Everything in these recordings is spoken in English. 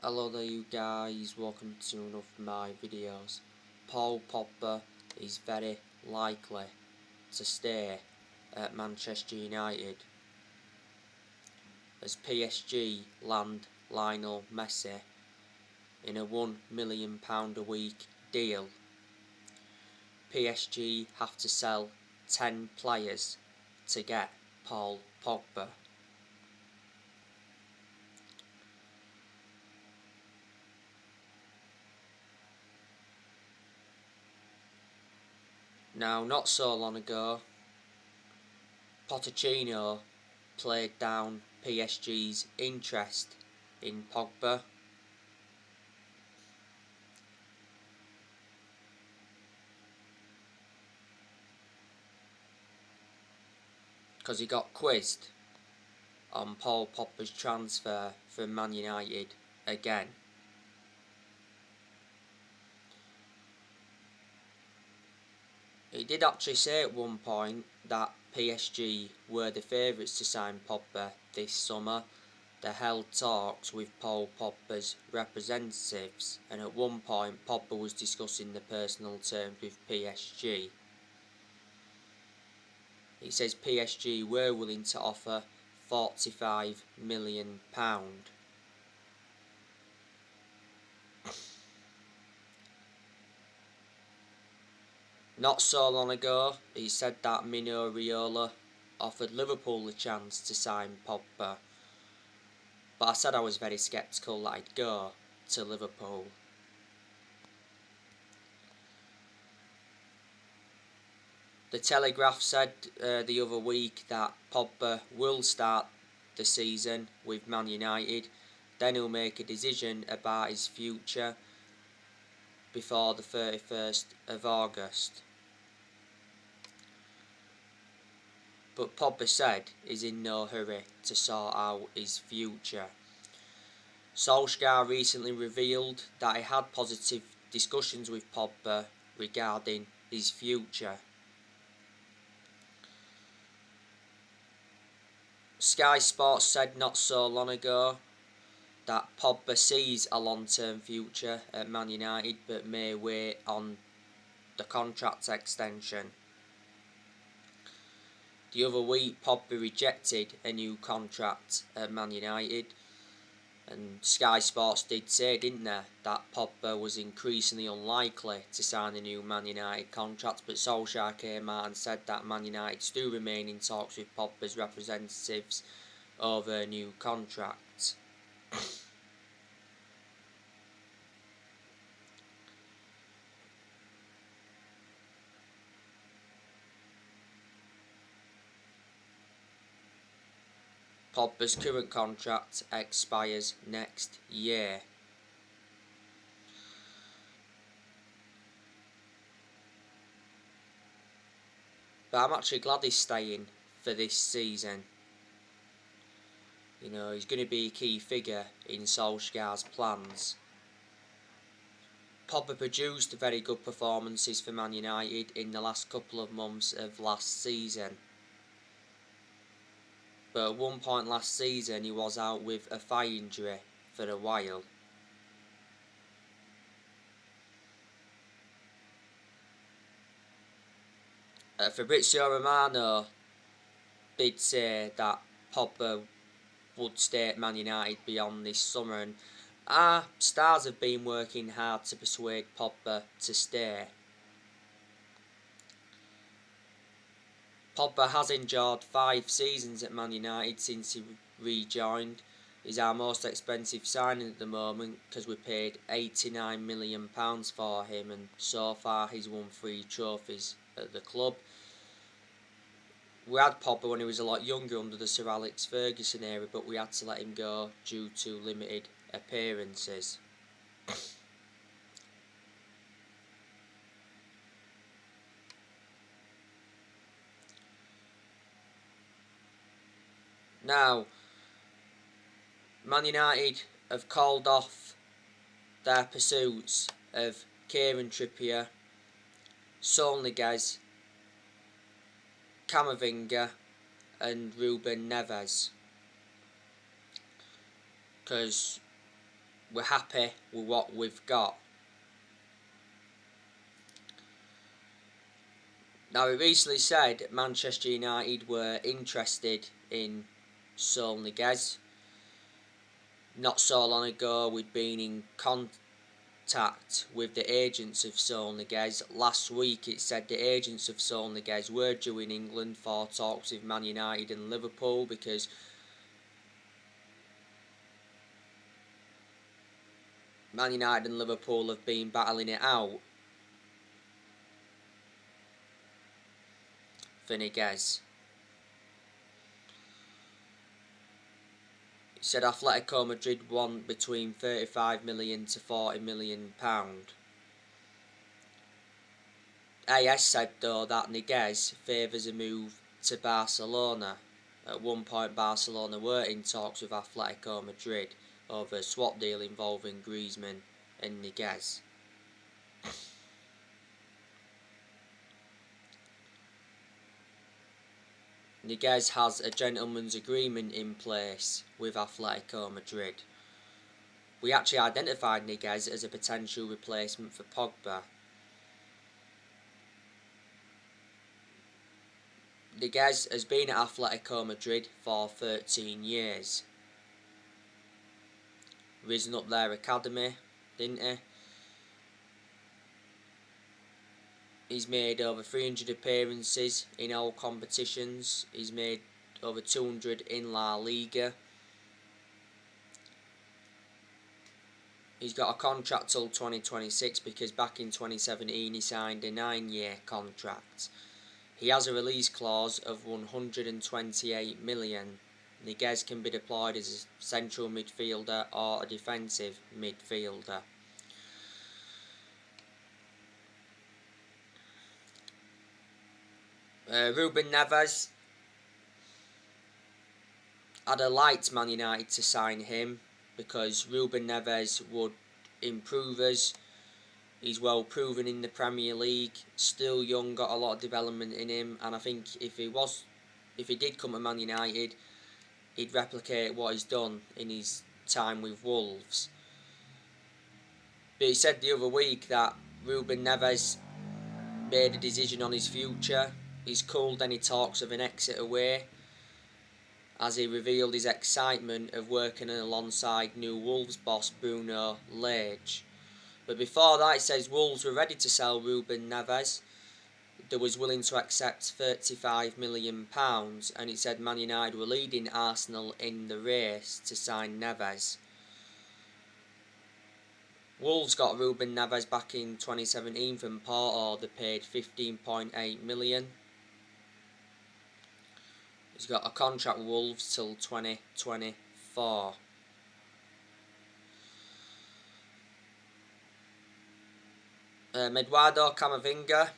Hello there you guys, welcome to one of my videos. Paul Pogba is very likely to stay at Manchester United as PSG land Lionel Messi in a £1 million a week deal. PSG have to sell 10 players to get Paul Pogba. Now, not so long ago, Pochettino played down PSG's interest in Pogba. Because he got quizzed on Paul Pogba's transfer from Man United again. He did actually say at one point that PSG were the favourites to sign Pogba this summer. They held talks with Paul Pogba's representatives, and at one point Pogba was discussing the personal terms with PSG. He says PSG were willing to offer £45 million. Not so long ago, he said that Mino Raiola offered Liverpool the chance to sign Pogba, but I said I was very sceptical that he'd go to Liverpool. The Telegraph said the other week that Pogba will start the season with Man United, then he'll make a decision about his future before the 31st of August. But Pogba said he's in no hurry to sort out his future. Solskjaer recently revealed that he had positive discussions with Pogba regarding his future. Sky Sports said not so long ago that Pogba sees a long-term future at Man United but may wait on the contract extension. The other week Pogba rejected a new contract at Man United, and Sky Sports did say, didn't they, that Pogba was increasingly unlikely to sign a new Man United contract, but Solskjaer came out and said that Man United still remain in talks with Pogba's representatives over a new contract. Pogba's current contract expires next year. But I'm actually glad he's staying for this season. You know, he's going to be a key figure in Solskjaer's plans. Pogba produced very good performances for Man United in the last couple of months of last season. But at one point last season he was out with a thigh injury for a while. Fabrizio Romano did say that Pogba would stay at Man United beyond this summer, and our stars have been working hard to persuade Pogba to stay. Pogba has enjoyed 5 seasons at Man United since he rejoined. He's our most expensive signing at the moment because we paid £89 million for him, and so far he's won 3 trophies at the club. We had Pogba when he was a lot younger under the Sir Alex Ferguson era, but we had to let him go due to limited appearances. Now, Man United have called off their pursuits of Kieran Trippier, Sol Niguez, Camavinga and Ruben Neves, because we're happy with what we've got. Now, he recently said Manchester United were interested in Saul Niguez. Not so long ago, we'd been in contact with the agents of Saul Niguez. Last week, it said the agents of Saul Niguez were due in England for talks with Man United and Liverpool, because Man United and Liverpool have been battling it out for Niguez. He said Atletico Madrid want between 35 million to 40 million pound. AS said though that Niguez favours a move to Barcelona. At one point, Barcelona were in talks with Atletico Madrid over a swap deal involving Griezmann and Niguez. Niguez has a gentleman's agreement in place with Atletico Madrid. We actually identified Niguez as a potential replacement for Pogba. Niguez has been at Atletico Madrid for 13 years. Risen up their academy, didn't he? He's made over 300 appearances in all competitions. He's made over 200 in La Liga. He's got a contract till 2026 because back in 2017 he signed a 9-year contract. He has a release clause of 128 million. Niguez can be deployed as a central midfielder or a defensive midfielder. Ruben Neves. I'd have liked Man United to sign him because Ruben Neves would improve us. He's well proven in the Premier League, still young, got a lot of development in him, and I think if he did come to Man United, he'd replicate what he's done in his time with Wolves. But he said the other week that Ruben Neves made a decision on his future. He's cooled any talks of an exit away, as he revealed his excitement of working alongside new Wolves boss Bruno Lage. But before that, it says Wolves were ready to sell Ruben Neves. They was willing to accept £35 million, and it said Man United were leading Arsenal in the race to sign Neves. Wolves got Ruben Neves back in 2017 from Porto. They paid 15.8 million. He's got a contract with Wolves till 2024. Eduardo Camavinga.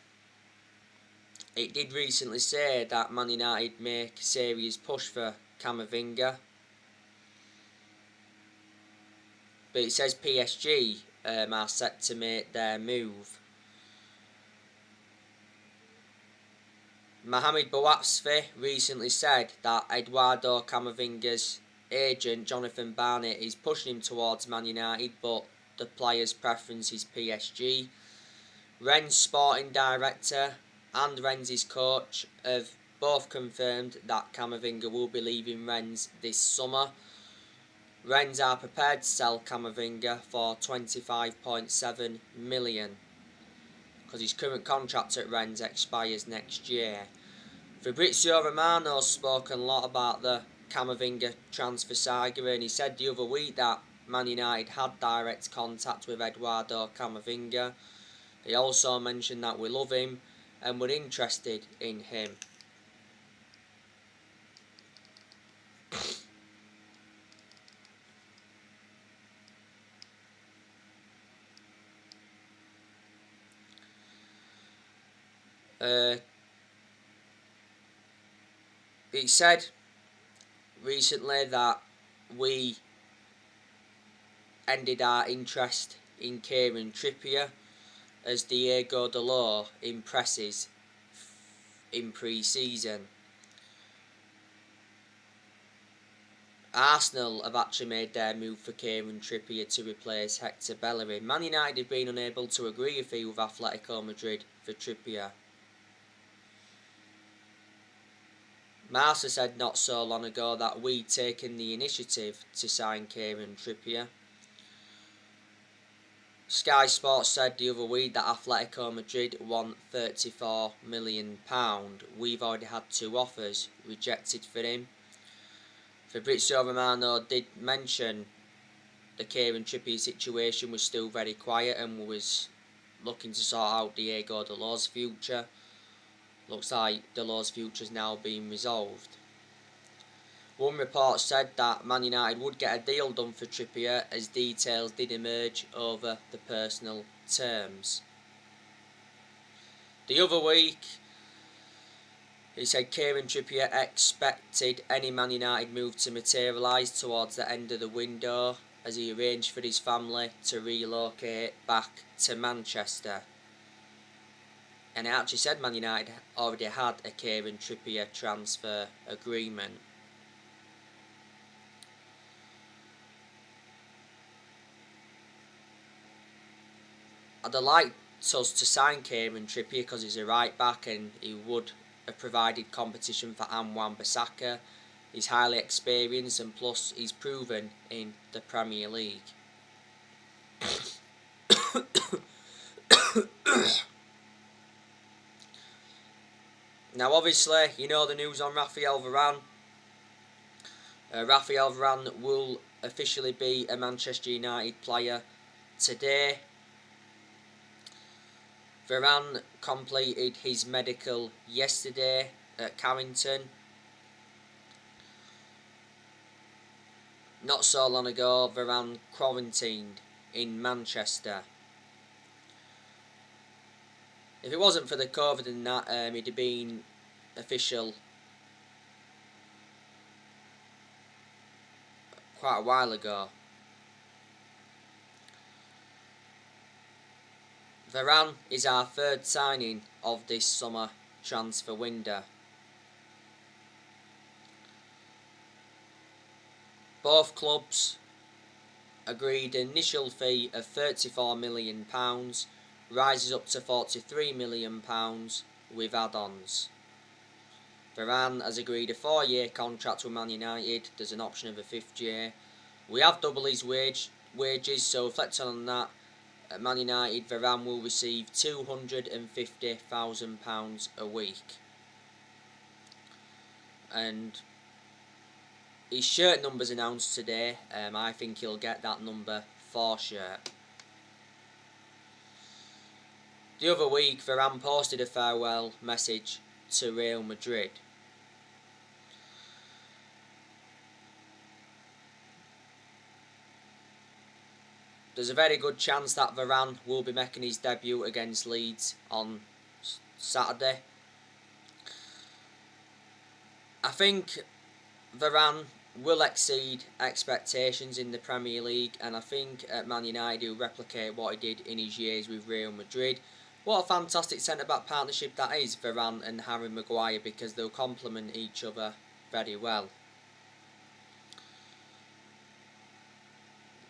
It did recently say that Man United make a serious push for Camavinga, but it says PSG are set to make their move. Mohamed Bouatsfi recently said that Eduardo Camavinga's agent Jonathan Barnett is pushing him towards Man United, but the player's preference is PSG. Rennes sporting director and Rennes' coach have both confirmed that Camavinga will be leaving Rennes this summer. Rennes are prepared to sell Camavinga for 25.7 million because his current contract at Rennes expires next year. Fabrizio Romano's spoken a lot about the Camavinga transfer saga, and he said the other week that Man United had direct contact with Eduardo Camavinga. He also mentioned that we love him and we're interested in him. It said recently that we ended our interest in Kieran Trippier as Diego Dalot impresses in pre-season. Arsenal have actually made their move for Kieran Trippier to replace Hector Bellerin. Man United have been unable to agree a fee with Atletico Madrid for Trippier. Marca said not so long ago that we'd taken the initiative to sign Kieran Trippier. Sky Sports said the other week that Atletico Madrid want £34 million. We've already had 2 offers rejected for him. Fabrizio Romano did mention the Kieran Trippier situation was still very quiet and was looking to sort out Diego Dalot's future. Looks like Dalot's future is now being resolved. One report said that Man United would get a deal done for Trippier as details did emerge over the personal terms. The other week, he said Kieran Trippier expected any Man United move to materialise towards the end of the window as he arranged for his family to relocate back to Manchester. And it actually said Man United already had a Kieran Trippier transfer agreement. I'd like us to sign Kieran Trippier because he's a right back and he would have provided competition for Wan-Bissaka. He's highly experienced and plus he's proven in the Premier League. Now obviously, you know the news on Raphael Varane. Raphael Varane will officially be a Manchester United player today. Varane completed his medical yesterday at Carrington. Not so long ago, Varane quarantined in Manchester. If it wasn't for the COVID and that, he'd have been official quite a while ago. Varane is our 3rd signing of this summer transfer window. Both clubs agreed an initial fee of £34 million, rises up to £43 million with add-ons. Varane has agreed a 4-year contract with Man United. There's an option of a 5th year. We have double his wages, so reflecting on that, at Man United, Varane will receive £250,000 a week. And his shirt number's announced today. I think he'll get that number 4 shirt. The other week, Varane posted a farewell message to Real Madrid. There's a very good chance that Varane will be making his debut against Leeds on Saturday. I think Varane will exceed expectations in the Premier League, and I think at Man United he'll replicate what he did in his years with Real Madrid. What a fantastic centre-back partnership that is, Varane and Harry Maguire, because they'll complement each other very well.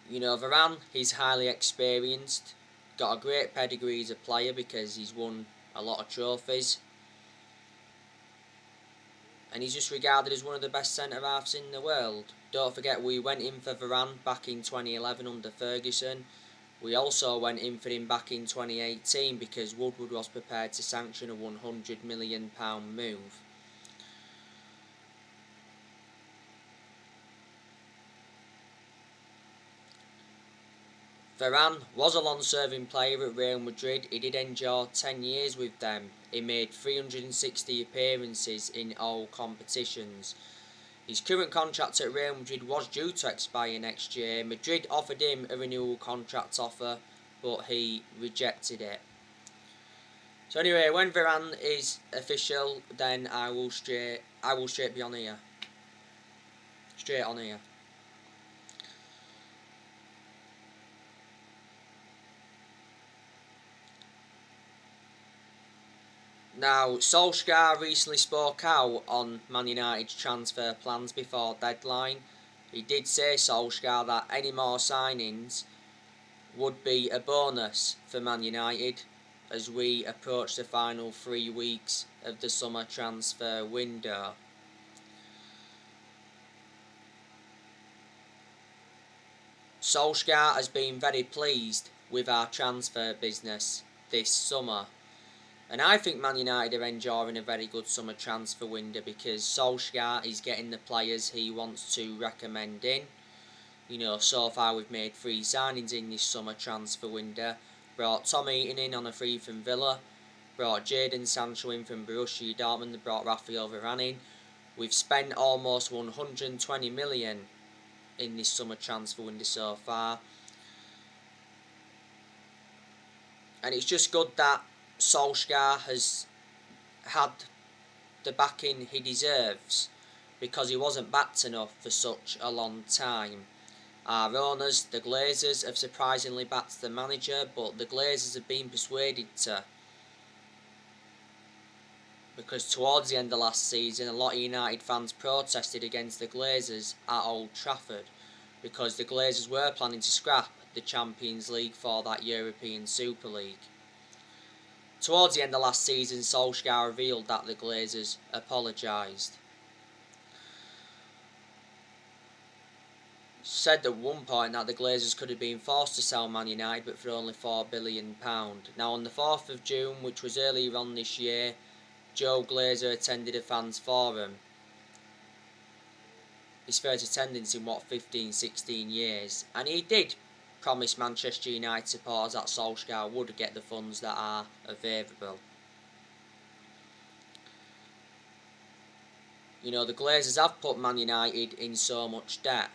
You know, Varane, he's highly experienced, got a great pedigree as a player because he's won a lot of trophies. And he's just regarded as one of the best centre-halves in the world. Don't forget, we went in for Varane back in 2011 under Ferguson. We also went in for him back in 2018 because Woodward was prepared to sanction a £100 million move. Varane was a long-serving player at Real Madrid. He did endure 10 years with them. He made 360 appearances in all competitions. His current contract at Real Madrid was due to expire next year. Madrid offered him a renewal contract offer, but he rejected it. So anyway, when Varane is official, then I will straight be on here. Straight on here. Now, Solskjaer recently spoke out on Man United's transfer plans before deadline. he did say, Solskjaer, that any more signings would be a bonus for Man United as we approach the final 3 weeks of the summer transfer window. Solskjaer has been very pleased with our transfer business this summer. And I think Man United are enjoying a very good summer transfer window because Solskjaer is getting the players he wants to recommend in. You know, so far we've made 3 signings in this summer transfer window. Brought Tom Heaton in on a free from Villa. Brought Jadon Sancho in from Borussia Dortmund. Brought Rafael Varane in. We've spent almost 120 million in this summer transfer window so far. And it's just good that Solskjaer has had the backing he deserves because he wasn't backed enough for such a long time. Our owners, the Glazers, have surprisingly backed the manager, but the Glazers have been persuaded to. Because towards the end of last season, a lot of United fans protested against the Glazers at Old Trafford because the Glazers were planning to scrap the Champions League for that European Super League. Towards the end of last season, Solskjaer revealed that the Glazers apologised. Said at one point that the Glazers could have been forced to sell Man United, but for only £4 billion. Now on the 4th of June, which was earlier on this year, Joe Glazer attended a fans forum. His first attendance in 15-16 years, and he did promise Manchester United supporters that Solskjaer would get the funds that are available. You know, the Glazers have put Man United in so much debt.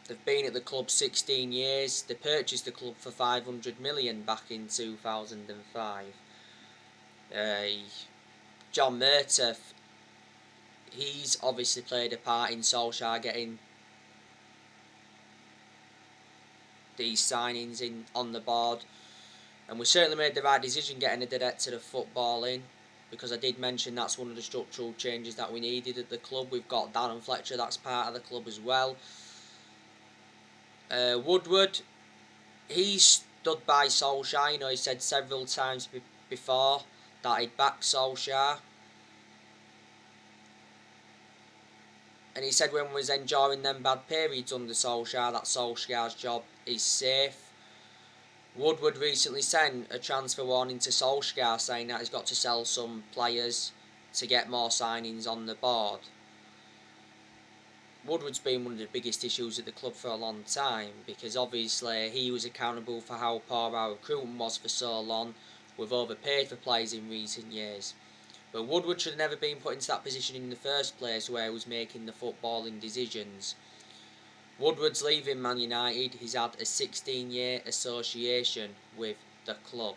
They've been at the club 16 years. They purchased the club for 500 million back in 2005. John Murtaugh, he's obviously played a part in Solskjaer getting these signings in on the board, and we certainly made the right decision getting a director of football in, because I did mention that's one of the structural changes that we needed at the club. We've got Darren Fletcher, that's part of the club as well. Woodward, he stood by Solskjaer. You know, he said several times before that he'd back Solskjaer. And he said when we was enjoying them bad periods under Solskjaer, that Solskjaer's job is safe. Woodward recently sent a transfer warning to Solskjaer saying that he's got to sell some players to get more signings on the board. Woodward's been one of the biggest issues at the club for a long time, because obviously he was accountable for how poor our recruitment was for so long. We've overpaid for players in recent years. But Woodward should have never been put into that position in the first place where he was making the footballing decisions. Woodward's leaving Man United. He's had a 16-year association with the club.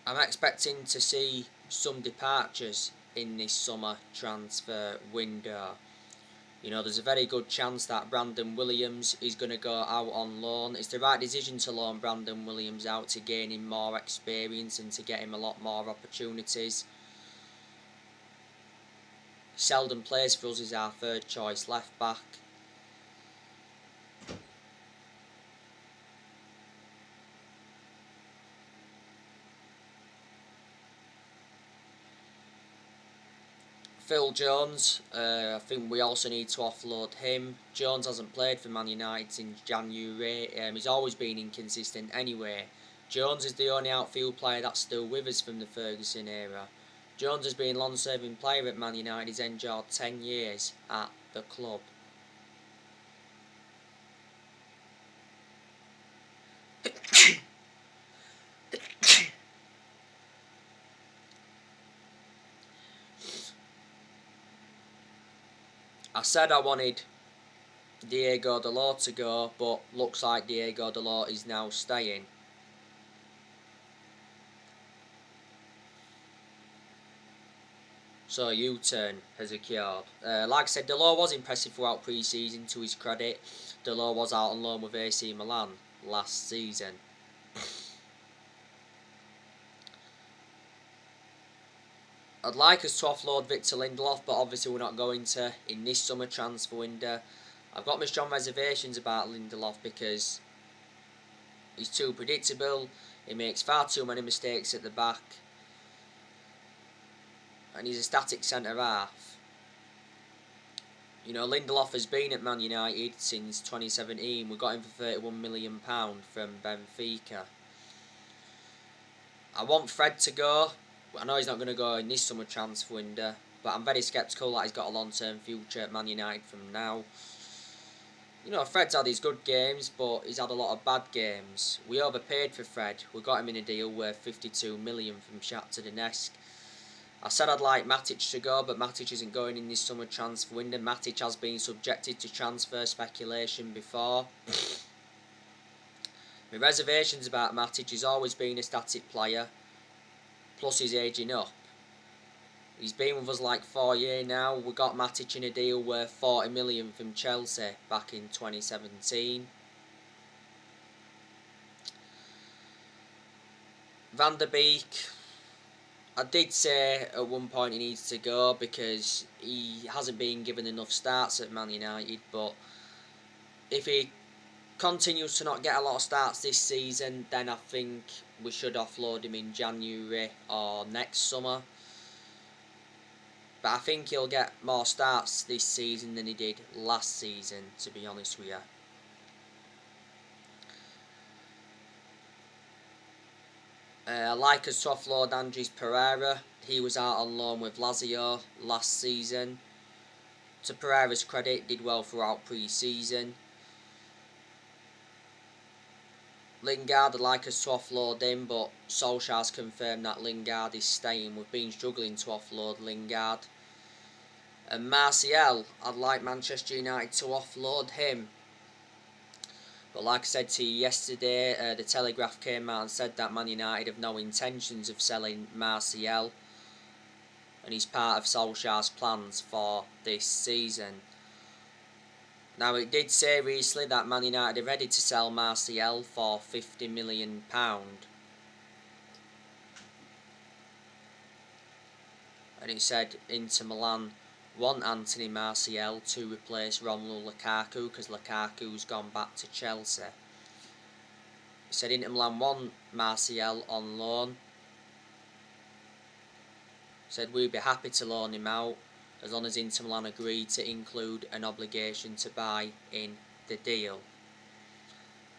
I'm expecting to see some departures in this summer transfer window. You know, there's a very good chance that Brandon Williams is going to go out on loan. It's the right decision to loan Brandon Williams out to gain him more experience and to get him a lot more opportunities. Seldom plays for us as our third choice left back. Phil Jones, I think we also need to offload him. Jones hasn't played for Man United since January. He's always been inconsistent anyway. Jones is the only outfield player that's still with us from the Ferguson era. Jones has been a long-serving player at Man United. He's enjoyed 10 years at the club. I said I wanted Diego Dalot to go, but looks like Diego Dalot is now staying. So U-turn has occurred. Like I said, Delors was impressive throughout pre-season, to his credit. Delors was out on loan with AC Milan last season. I'd like us to offload Victor Lindelof, but obviously we're not going to in this summer transfer window. I've got my strong reservations about Lindelof because he's too predictable, he makes far too many mistakes at the back, and he's a static centre-half. You know, Lindelof has been at Man United since 2017. We got him for £31 million from Benfica. I want Fred to go. I know he's not going to go in this summer transfer window, but I'm very sceptical that he's got a long-term future at Man United from now. You know, Fred's had his good games, but he's had a lot of bad games. We overpaid for Fred. We got him in a deal worth £52 million from Shakhtar Donetsk. I said I'd like Matic to go, but Matic isn't going in this summer transfer window. Matic has been subjected to transfer speculation before. My reservations about Matic, he's always been a static player, plus he's ageing up. He's been with us like 4 years now. We got Matic in a deal worth £40 million from Chelsea back in 2017. Van der Beek, I did say at one point he needs to go because he hasn't been given enough starts at Man United, but if he continues to not get a lot of starts this season, then I think we should offload him in January or next summer. But I think he'll get more starts this season than he did last season, to be honest with you. I like us to offload Andres Pereira. He was out on loan with Lazio last season. To Pereira's credit, did well throughout pre-season. Lingard, I'd like us to offload him, but Solskjaer's confirmed that Lingard is staying. We've been struggling to offload Lingard. And Martial, I'd like Manchester United to offload him. But like I said to you yesterday, the Telegraph came out and said that Man United have no intentions of selling Martial, and he's part of Solskjaer's plans for this season. Now, it did say recently that Man United are ready to sell Martial for £50 million. And it said Inter Milan want Anthony Martial to replace Romelu Lukaku because Lukaku's gone back to Chelsea. It said Inter Milan want Martial on loan. It said we'd be happy to loan him out as long as Inter Milan agree to include an obligation to buy in the deal.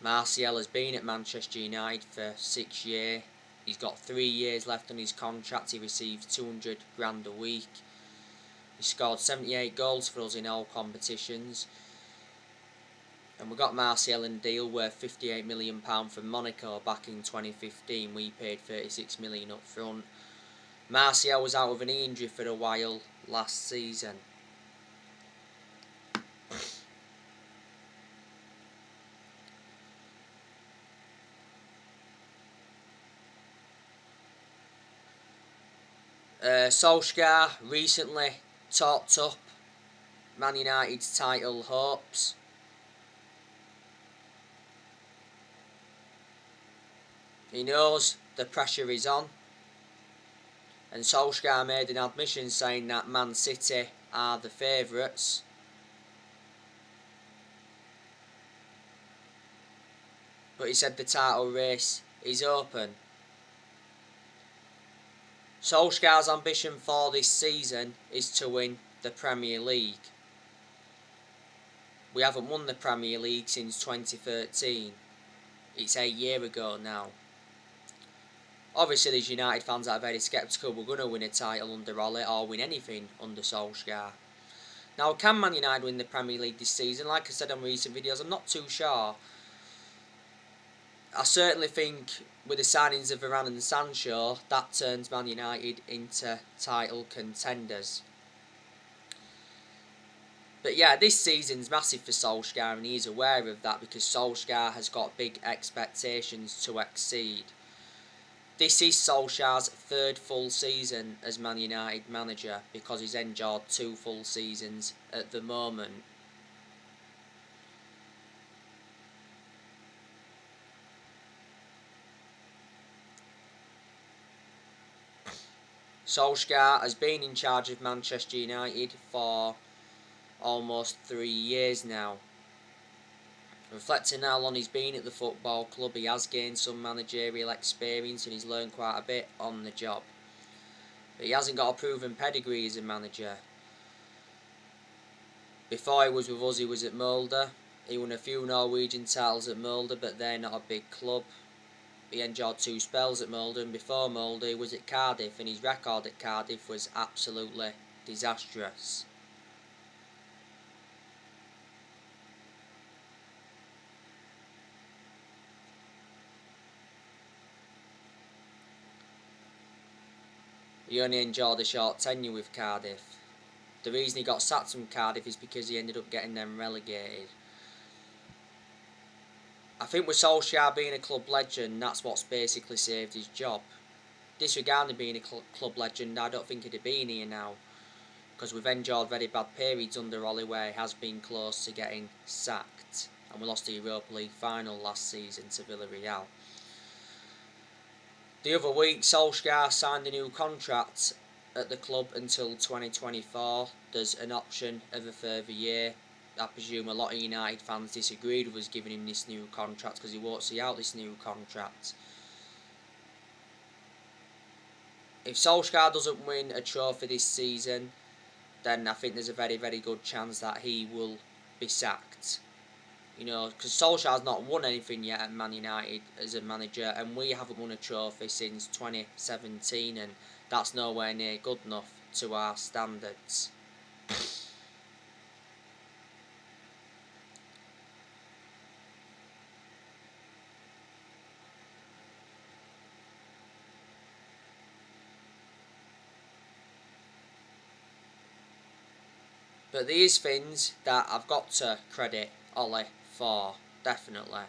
Martial has been at Manchester United for 6 years. He's got 3 years left on his contract. He receives 200 grand a week. He scored 78 goals for us in all competitions. And we got Martial in a deal worth £58 million from Monaco back in 2015. We paid £36 million up front. Martial was out with a knee injury for a while last season. Solskjaer recently talked up Man United's title hopes. He knows the pressure is on, and Solskjaer made an admission saying that Man City are the favourites. But he said the title race is open. Solskjaer's ambition for this season is to win the Premier League. We haven't won the Premier League since 2013. It's 8 years ago now. Obviously, there's United fans that are very sceptical we're going to win a title under Ole or win anything under Solskjaer. Now, can Man United win the Premier League this season? Like I said on recent videos, I'm not too sure. I certainly think with the signings of Varane and Sancho, that turns Man United into title contenders. But yeah, this season's massive for Solskjaer, and he's aware of that because Solskjaer has got big expectations to exceed. This is Solskjaer's third full season as Man United manager, because he's endured 2 full seasons at the moment. Solskjaer has been in charge of Manchester United for almost 3 years now. Reflecting how long he's been at the football club, he has gained some managerial experience and he's learned quite a bit on the job. But he hasn't got a proven pedigree as a manager. Before he was with us, he was at Molde. He won a few Norwegian titles at Molde, but they're not a big club. He endured 2 spells at Molde, and before Molde he was at Cardiff, and his record at Cardiff was absolutely disastrous. He only enjoyed a short tenure with Cardiff. The reason he got sacked from Cardiff is because he ended up getting them relegated. I think with Solskjaer being a club legend, that's what's basically saved his job. Disregarding being a club legend, I don't think he'd have been here now, because we've endured very bad periods under Ollie where he has been close to getting sacked, and we lost the Europa League final last season to Villarreal. The other week, Solskjaer signed a new contract at the club until 2024. There's an option of a further year. I presume a lot of United fans disagreed with us giving him this new contract because he won't see out this new contract. If Solskjaer doesn't win a trophy this season, then I think there's a very, very good chance that he will be sacked. You know, because Solskjaer's not won anything yet at Man United as a manager, and we haven't won a trophy since 2017, and that's nowhere near good enough to our standards. But there is things that I've got to credit Ollie for, definitely.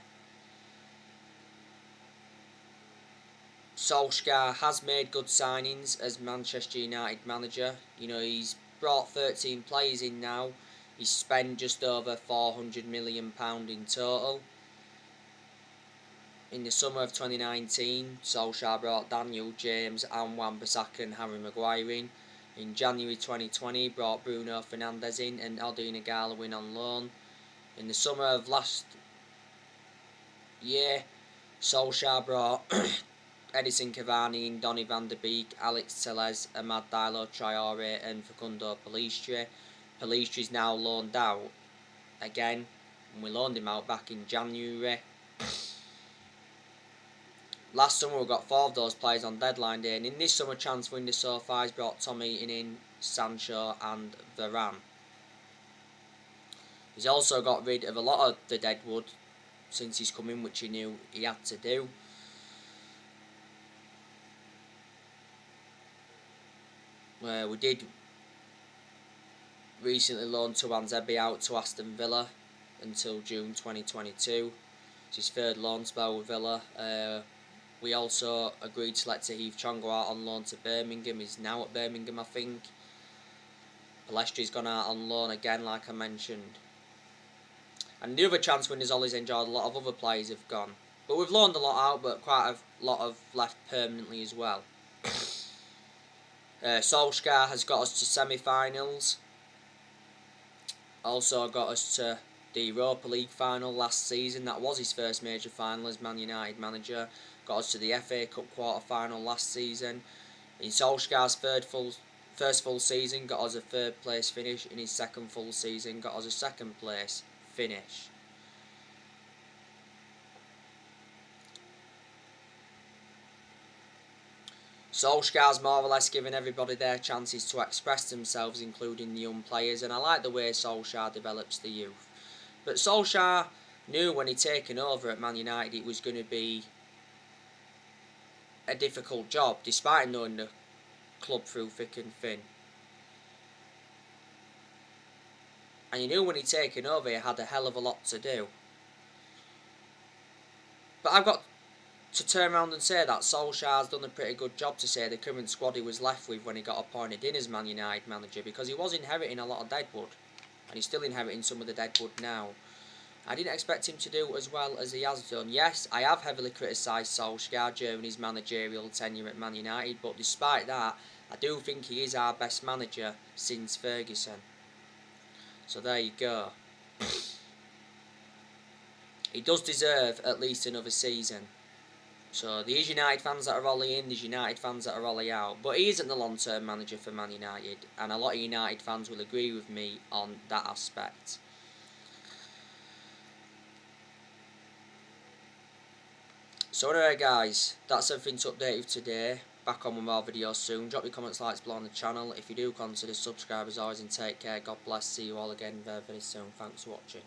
Solskjaer has made good signings as Manchester United manager. You know, he's brought 13 players in now. He's spent just over £400 million in total. In the summer of 2019, Solskjaer brought Daniel James and Wan-Bissaka and Harry Maguire in. In January 2020, he brought Bruno Fernandes in and Aldina Ighalo in on loan. In the summer of last year, Solskjaer brought Edison Cavani in, Donny van der Beek, Alex Telles, Amad Diallo Traore and Facundo Pellistri. Pellistri's now loaned out again, and we loaned him out back in January. Last summer we got 4 of those players on deadline day, and in this summer transfer window so far he's brought Tom Heaton in, Sancho and Varane. He's also got rid of a lot of the deadwood since he's come in, which he knew he had to do. We did recently loan Tuanzebe out to Aston Villa until June 2022. It's his 3rd loan spell with Villa. We also agreed to let Tahith Chong go out on loan to Birmingham. He's now at Birmingham, I think. Pellistri's gone out on loan again, like I mentioned. And the other transfer windows Ollie's enjoyed, a lot of other players have gone. But we've loaned a lot out, but quite a lot have left permanently as well. Solskjaer has got us to semi-finals. Also got us to the Europa League final last season. That was his first major final as Man United manager. Got us to the FA Cup quarter-final last season. In Solskjaer's first full season, got us a 3rd place finish. In his 2nd full season, got us a 2nd place finish. Solskjaer's more or less given everybody their chances to express themselves, including the young players, and I like the way Solskjaer develops the youth. But Solskjaer knew when he'd taken over at Man United it was going to be a difficult job, despite knowing the club through thick and thin. And he knew when he'd taken over he had a hell of a lot to do. But I've got to turn around and say that Solskjaer's done a pretty good job to say the current squad he was left with when he got appointed in as Man United manager, because he was inheriting a lot of deadwood, and he's still inheriting some of the deadwood now. I didn't expect him to do as well as he has done. Yes, I have heavily criticised Solskjaer during his managerial tenure at Man United, but despite that, I do think he is our best manager since Ferguson. So there you go. He does deserve at least another season. So there's United fans that are Ollie in, there's United fans that are Ollie out. But he isn't the long-term manager for Man United, and a lot of United fans will agree with me on that aspect. So anyway guys, that's everything to update you today. Back on with more videos soon. Drop your comments, likes below on the channel. If you do, consider subscribe as always, and take care. God bless. See you all again very, very soon. Thanks for watching.